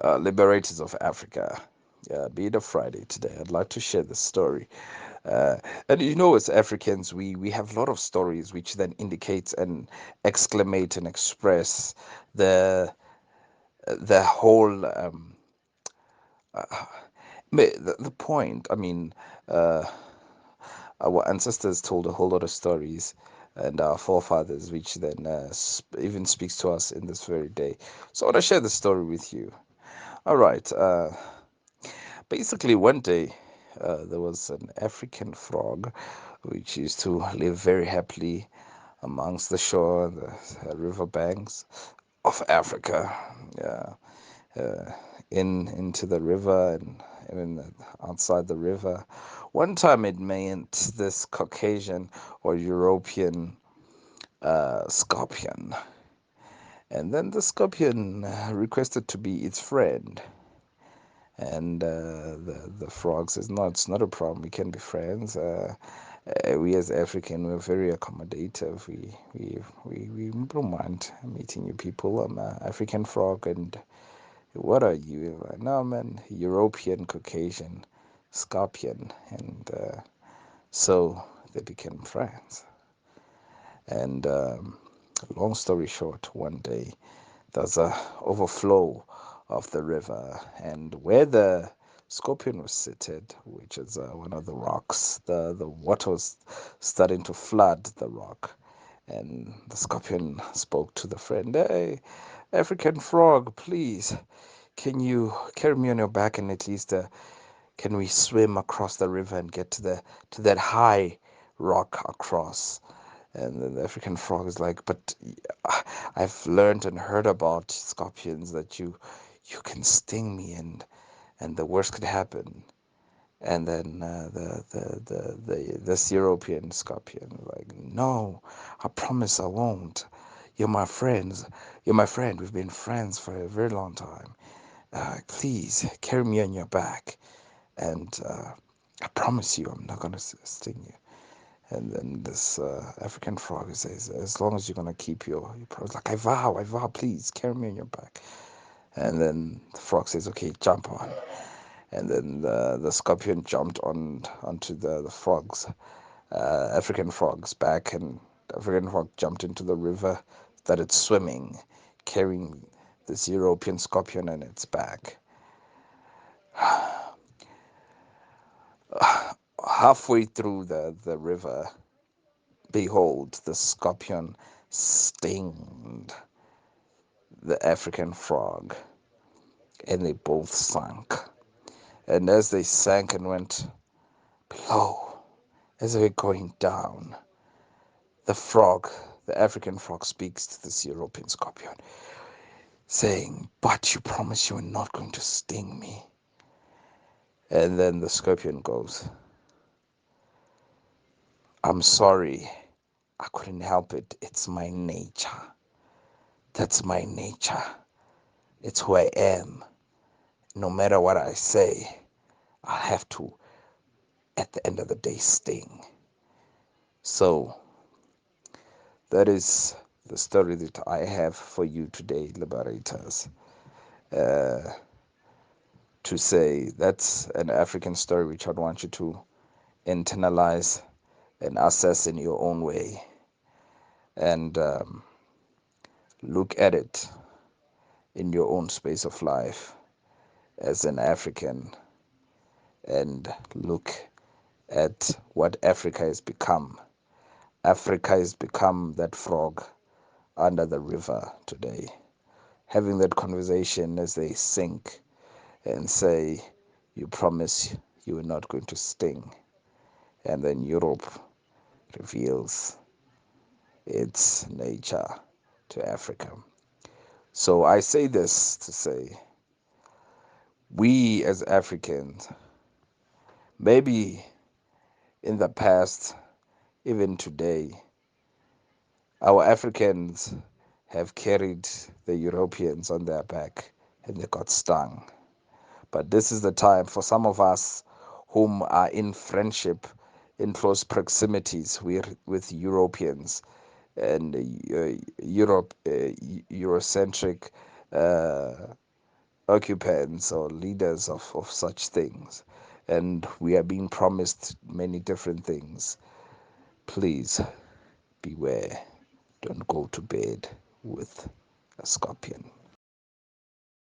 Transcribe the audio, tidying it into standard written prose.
liberators of Africa. Be it a Friday today, I'd like to share this story. Uh, and as Africans, we have a lot of stories which then indicate and exclamate and express the the whole uh, the point. I mean, uh, our ancestors told a whole lot of stories, and our forefathers, which then even speaks to us in this very day. So I want to share the story with you. All right. Basically, one day there was an African frog which used to live very happily amongst the shore, the river banks of Africa. Yeah, uh, into the river and even outside the river. One time it met this Caucasian or European scorpion, and then the scorpion requested to be its friend. And the frog says, "No, it's not a problem. We can be friends. We as African, we're very accommodative. We don't mind meeting you people. I'm an African frog, and what are you?" "No, I'm an European Caucasian scorpion." And so they became friends. And long story short, one day there's a overflow of the river, and where the scorpion was seated, which is one of the rocks, the water was starting to flood the rock, and the scorpion spoke to the friend. "Hey, African frog, please, can you carry me on your back, and at least can we swim across the river and get to that high rock across?" And then the African frog is like, "But I've learned and heard about scorpions that you can sting me, and the worst could happen." And then this European scorpion is like, "No, I promise I won't. You're my friends. You're my friend. We've been friends for a very long time. Please carry me on your back, and I promise you I'm not gonna sting you." And then this African frog says, "As long as you're gonna keep your promise," like, I vow, please carry me on your back." And then the frog says, "Okay, jump on." And then the scorpion jumped onto the frog's African frog's back, and the African frog jumped into the river, started swimming, carrying this European scorpion on its back. Halfway through the river, behold, the scorpion stinged the African frog, and they both sank. And as they sank and went below, as they were going down, the frog, the African frog, speaks to this European scorpion, saying, "But you promised you were not going to sting me." And then the scorpion goes, "I'm sorry, I couldn't help it. It's my nature. That's my nature. It's who I am. No matter what I say, I have to, at the end of the day, sting." So that is the story that I have for you today, liberators. Uh, to say that's an African story which I'd want you to internalize and assess in your own way, and look at it in your own space of life as an African, and look at what Africa has become. Africa has become that frog under the river today, having that conversation as they sink and say, "You promise you were not going to sting." And then Europe reveals its nature to Africa. So I say this to say, we as Africans, maybe in the past, even today, our Africans have carried the Europeans on their back and they got stung. But this is the time for some of us whom are in friendship, in close proximities with Europeans and Eurocentric uh, occupants or leaders of such things, and we are being promised many different things. Please beware. Don't go to bed with a scorpion.